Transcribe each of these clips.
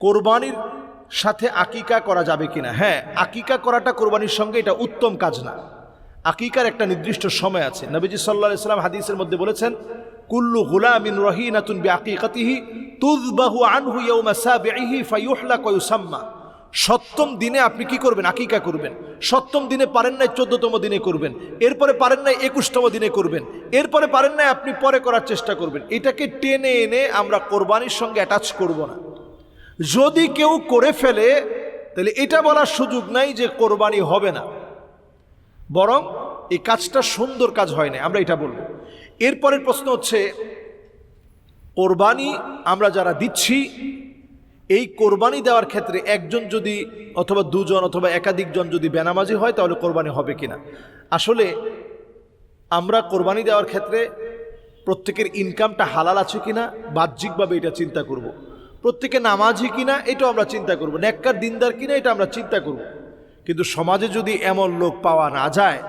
কোরবানির সাথে আকিকা করা যাবে কিনা? হ্যাঁ, আকিকা করাটা কোরবানির সঙ্গে এটা উত্তম কাজ না। আকিকার একটা নির্দিষ্ট সময় আছে। নবীজি সাল্লাল্লাহু আলাইহি ওয়াসাল্লাম হাদিসের মধ্যে বলেছেন, কুল্লু গুলামিন রহিনাতুন বিআকিকাতিহি তুযবাহু আনহু ইয়াওমা সাবিহি ফায়ুহলাক ওয়া ইউসাম্মা। সপ্তম দিনে আপনি কি করবেন? আকিকা করবেন। সপ্তম দিনে পারেন নাই 14তম দিনে করবেন, এরপরে পারেন নাই 21তম দিনে করবেন, এরপরে পারেন নাই আপনি পরে করার চেষ্টা করবেন। এটাকে টেনে এনে আমরা কোরবানির সঙ্গে অ্যাটাচ করব না। যদি কেউ করে ফেলে তাহলে এটা বলার সুযোগ নাই যে কোরবানি হবে না, বরং এই কাজটা সুন্দর কাজ হয় না, আমরা এটা বলবো। এরপরের প্রশ্ন হচ্ছে, কোরবানি আমরা যারা দিচ্ছি, এই কোরবানি দেওয়ার ক্ষেত্রে একজন যদি অথবা দুজন অথবা একাধিক জন যদি বেনামাজি হয় তাহলে কোরবানি হবে কিনা? আসলে আমরা কোরবানি দেওয়ার ক্ষেত্রে প্রত্যেকের ইনকামটা হালাল আছে কিনা বাহ্যিকভাবে এটা চিন্তা করব। প্রত্যেকে নামাজি কিনা এটাও আমরা চিন্তা করব, নেককার দিনদার কিনা এটা আমরা চিন্তা করব। কিন্তু সমাজে যদি এমন লোক পাওয়া না যায়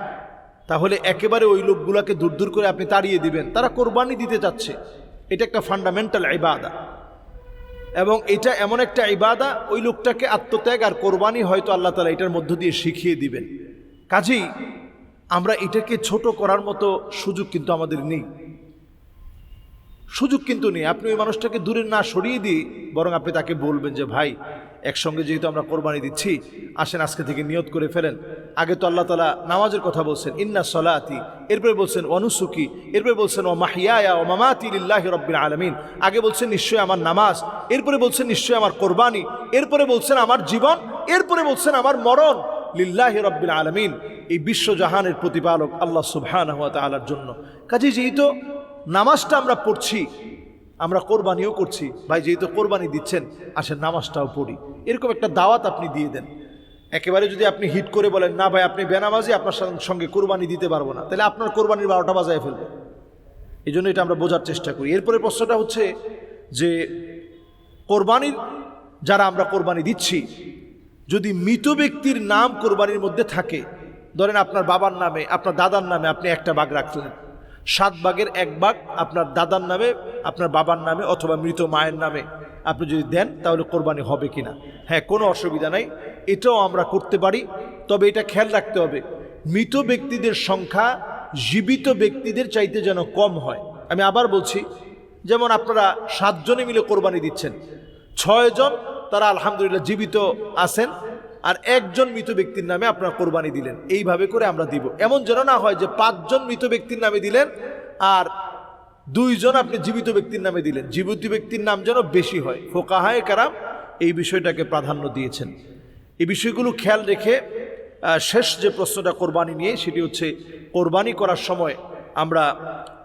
তাহলে একেবারে ওই লোকগুলোকে দূর দূর করে আপনি তাড়িয়ে দিবেন। তারা কোরবানি দিতে যাচ্ছে, এটা একটা ফান্ডামেন্টাল ইবাদা, এবং এটা এমন একটা ইবাদা, ওই লোকটাকে আত্মত্যাগ আর কোরবানি হয়তো আল্লাহ তাআলা এটার মধ্য দিয়ে শিখিয়ে দিবেন। কাজেই আমরা এটাকে ছোট করার মতো সুযোগ কিন্তু আমাদের নেই, সুযোগ কিন্তু নেই। আপনি ওই মানুষটাকে দূরে না সরিয়ে দিয়ে বরং আপনি তাকে বলবেন যে, ভাই একসঙ্গে যেহেতু আমরা কোরবানি দিচ্ছি, আসেন আজকে থেকে নিয়ত করে ফেলেন। আগে তো আল্লাহ তাআলা নামাজের কথা বলছেন, ইন্না সলাতি, এরপরে বলছেন অনুসুকি, এরপরে বলছেন ও মাহিয়ায়া ও মামাতি লিল্লাহি রাব্বিল আলামিন। আগে বলছেন নিশ্চয়ই আমার নামাজ, এরপরে বলছেন নিশ্চয়ই আমার কোরবানি, এরপরে বলছেন আমার জীবন, এরপরে বলছেন আমার মরণ লিল্লাহি রাব্বিল আলামিন, এই বিশ্বজাহানের প্রতিপালক আল্লাহ সুবহানাহু ওয়া তাআলার জন্য। কাজেই যেহেতু নামাজটা আমরা পড়ছি, আমরা কোরবানিও করছি, ভাই যেহেতু কোরবানি দিচ্ছেন আসেন নামাজটাও পড়ি, এরকম একটা দাওয়াত আপনি দিয়ে দেন। একেবারে যদি আপনি হিট করে বলেন, না ভাই আপনি বেনামাজি, আপনার সঙ্গে কোরবানি দিতে পারবো না, তাহলে আপনার কোরবানির 12টা বাজায় ফেলবে। এই জন্য এটা আমরা বোঝার চেষ্টা করি। এরপরে প্রশ্নটা হচ্ছে যে, কোরবানির যারা আমরা কোরবানি দিচ্ছি, যদি মৃত ব্যক্তির নাম কোরবানির মধ্যে থাকে, ধরেন আপনার বাবার নামে আপনার দাদার নামে আপনি একটা ভাগ রাখলেন, 7 ভাগের 1 ভাগ আপনার দাদার নামে আপনার বাবার নামে অথবা মৃত মায়ের নামে আপনি যদি দেন তাহলে কোরবানি হবে কিনা? হ্যাঁ, কোনো অসুবিধা নাই, এটাও আমরা করতে পারি। তবে এটা খেয়াল রাখতে হবে, মৃত ব্যক্তিদের সংখ্যা জীবিত ব্যক্তিদের চাইতে যেন কম হয়। আমি আবার বলছি, যেমন আপনারা 7 জনে মিলে কোরবানি দিচ্ছেন, 6 জন তারা আলহামদুলিল্লাহ জীবিত আছেন, আর 1 জন মৃত ব্যক্তির নামে আপনারা কোরবানি দিলেন। এইভাবে করে আমরা দিব। এমন যেন না হয় যে 5 জন মৃত ব্যক্তির নামে দিলেন আর 2 জন আপনি জীবিত ব্যক্তির নামে দিলেন, জীবিত ব্যক্তির নাম যেন বেশি হয়। ফুকাহায়ে কেরাম এই বিষয়টাকে প্রাধান্য দিয়েছেন। এই বিষয়গুলো খেয়াল রেখে শেষ যে প্রশ্নটা কোরবানি নিয়ে, সেটি হচ্ছে, কোরবানি করার সময় আমরা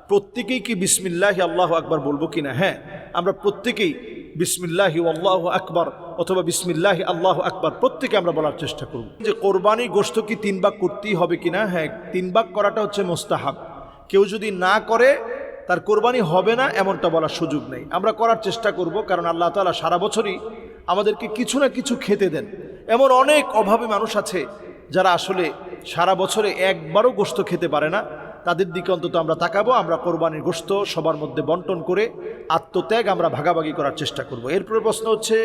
প্রত্যেকেই কি বিসমিল্লাহি আল্লাহু আকবার বলবো কিনা? হ্যাঁ, আমরা প্রত্যেকেই বিসমিল্লাহি আল্লাহু আকবার অথবা বিসমিল্লাহি আল্লাহু আকবার প্রত্যেকে আমরা বলার চেষ্টা করব। যে কোরবানি গোশত কি 3 ভাগ করতেই হবে কিনা? হ্যাঁ, 3 ভাগ করাটা হচ্ছে মুস্তাহাব। কেউ যদি না করে তার কোরবানি হবে না এমনটা বলার সুযোগ নেই। আমরা করার চেষ্টা করব, কারণ আল্লাহ তাআলা সারা বছরই আমাদেরকে কিছু না কিছু খেতে দেন। এমন অনেক অভাবী মানুষ আছে যারা আসলে সারা বছরে একবারও গোশত খেতে পারে না, তাদের দিকে অন্তত আমরা তাকাবো। আমরা কোরবানির গোশত সবার মধ্যে বন্টন করে আত্মত্যাগ আমরা ভাগাভাগি করার চেষ্টা করব। এরপরে প্রশ্ন হচ্ছে,